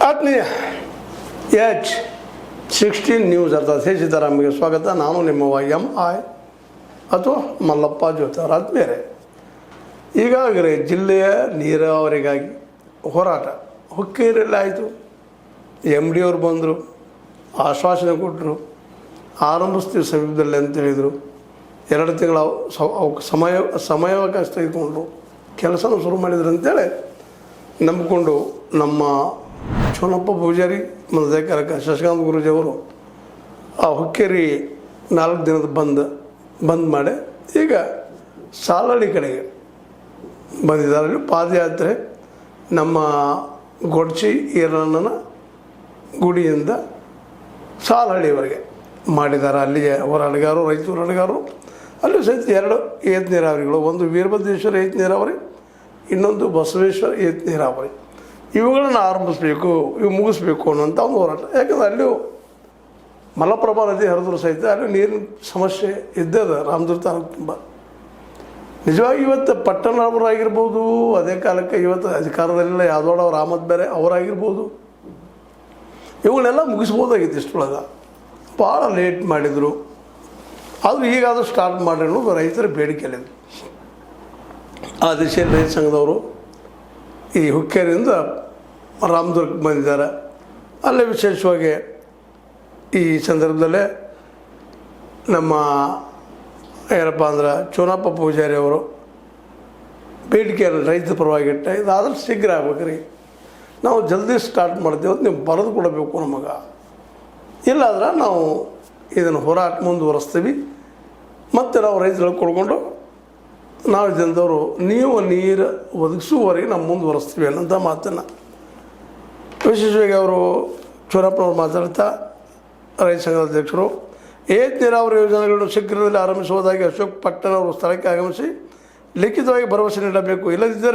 ಆತ್ಮೀಯ H16 news ಅರ್ಥಾತ್ ಹೇ ಸಿದ್ದರಾಮಯ್ಯಗೆ ಸ್ವಾಗತ. ನಾನು ನಿಮ್ಮ MI ಅಥವಾ ಮಲ್ಲಪ್ಪ ಜೋತಾರ್. ಆತ್ಮೀಯರೇ, ಈಗಾಗಲೇ ಜಿಲ್ಲೆಯ ನೀರಾವರಿಗಾಗಿ ಹೋರಾಟ ಹುಕ್ಕೇರಿಯಲ್ಲಿ ಆಯಿತು. MD ಅವರು ಬಂದರು, ಆಶ್ವಾಸನೆ ಕೊಟ್ಟರು, ಆರಂಭಿಸ್ತೀವಿ ಸಮೀಪದಲ್ಲಿ ಅಂತ ಹೇಳಿದರು. 2 ತಿಂಗಳ ಸಮಯಾವಕಾಶ ತೆಗೆದುಕೊಂಡು ಕೆಲಸನೂ ಶುರು ಮಾಡಿದ್ರು ಅಂತೇಳಿ ನಂಬಿಕೊಂಡು ನಮ್ಮ ಚೋನಪ್ಪ ಪೂಜಾರಿ ಮತ್ತು ಶಶಿಕಾಂತ್ ಗುರೂಜಿಯವರು ಆ ಹುಕ್ಕೇರಿ 4 ದಿನದ ಬಂದ್ ಮಾಡಿ ಈಗ ಸಾಲಹಳ್ಳಿ ಕಡೆಗೆ ಬಂದಿದ್ದಾರೆ. ಪಾದಯಾತ್ರೆ ನಮ್ಮ ಗೊಡ್ಚಿ ಈರಣ್ಣನ ಗುಡಿಯಿಂದ ಸಾಲಹಳ್ಳಿವರೆಗೆ ಮಾಡಿದ್ದಾರೆ. ಅಲ್ಲಿಗೆ ಹೋರಾಟಗಾರರು, ರೈತ ಹೋರಾಟಗಾರರು, ಅಲ್ಲಿ ಸಹಿತ 2 ಏತ ನೀರಾವರಿಗಳು, ಒಂದು ವೀರಭದ್ರೇಶ್ವರ ಏತ ನೀರಾವರಿ, ಇನ್ನೊಂದು ಬಸವೇಶ್ವರ ಏತ ನೀರಾವರಿ. ಇವುಗಳನ್ನು ಆರಂಭಿಸಬೇಕು, ಇವು ಮುಗಿಸ್ಬೇಕು ಅನ್ನೋಂಥ ಒಂದು ಹೋರಾಟ. ಯಾಕಂದರೆ ಅಲ್ಲಿಯೂ ಮಲಪ್ರಭಾ ನದಿ ಹರಿದ್ರು ಸಹಿತ ಅಲ್ಲಿ ನೀರಿನ ಸಮಸ್ಯೆ ಇದ್ದದ ರಾಮದುರ್ಗ ತಾಲೂಕು ತುಂಬ. ನಿಜವಾಗಿ ಇವತ್ತು ಪಟ್ಟಣವರಾಗಿರ್ಬೋದು, ಅದೇ ಕಾಲಕ್ಕೆ ಇವತ್ತು ಅಧಿಕಾರದಲ್ಲಿಲ್ಲ ಯಾದವಾಡ ಅವ್ರ ಆಮದ್ ಬೇರೆ ಅವರಾಗಿರ್ಬೋದು, ಇವುಗಳೆಲ್ಲ ಮುಗಿಸ್ಬೋದಾಗಿತ್ತು. ಇಷ್ಟೊಳಗೆ ಭಾಳ ಲೇಟ್ ಮಾಡಿದರು. ಆದರೂ ಈಗಾದರೂ ಸ್ಟಾರ್ಟ್ ಮಾಡಿ ಅನ್ನೋದು ರೈತರ ಬೇಡಿಕೆಯಲ್ಲಿದೆ. ಆ ದಿಶೆಯಲ್ಲಿ ರೈತ ಸಂಘದವರು ಈ ಹುಕ್ಕೇರಿಯಿಂದ ರಾಮದುರ್ಗಕ್ಕೆ ಬಂದಿದ್ದಾರೆ. ಅಲ್ಲೇ ವಿಶೇಷವಾಗಿ ಈ ಸಂದರ್ಭದಲ್ಲೇ ನಮ್ಮ ಏನಪ್ಪ ಅಂದ್ರೆ ಚೋನಪ್ಪ ಪೂಜಾರಿ ಅವರು ಬೇಡಿಕೆಯನ್ನು ರೈತರ ಪರವಾಗಿ ಇಟ್ಟ, ಇದಾದ್ರೆ ಶೀಘ್ರ ಆಗ್ಬೇಕ್ರಿ, ನಾವು ಜಲ್ದಿ ಸ್ಟಾರ್ಟ್ ಮಾಡ್ತೀವಿ ಅಂತ ನೀವು ಬರೆದು ಕೊಡಬೇಕು ನಮಗೆ, ಇಲ್ಲಾದ್ರೆ ನಾವು ಇದನ್ನು ಹೋರಾಟ ಮುಂದುವರಿಸ್ತೀವಿ, ಮತ್ತು ನಾವು ರೈತರಿಗೆ ಕೊಡ್ಕೊಂಡು ನಾವು ಜನದವರು ನೀವು ನೀರು ಒದಗಿಸುವವರೆಗೆ ನಾವು ಮುಂದುವರಿಸ್ತೀವಿ ಅನ್ನೋಂಥ ಮಾತನ್ನು ವಿಶೇಷವಾಗಿ ಅವರು ಚೋನಪ್ಪನವ್ರು ಮಾತಾಡ್ತಾ, ರೈತ ಸಂಘದ ಅಧ್ಯಕ್ಷರು, ಏತ ನೀರಾವರಿ ಯೋಜನೆಗಳನ್ನು ಶೀಘ್ರದಲ್ಲಿ ಆರಂಭಿಸುವುದಾಗಿ ಅಶೋಕ್ ಪಟ್ಟಣ ಅವರು ಸ್ಥಳಕ್ಕೆ ಆಗಮಿಸಿ ಲಿಖಿತವಾಗಿ ಭರವಸೆ ನೀಡಬೇಕು, ಇಲ್ಲದಿದ್ದರೆ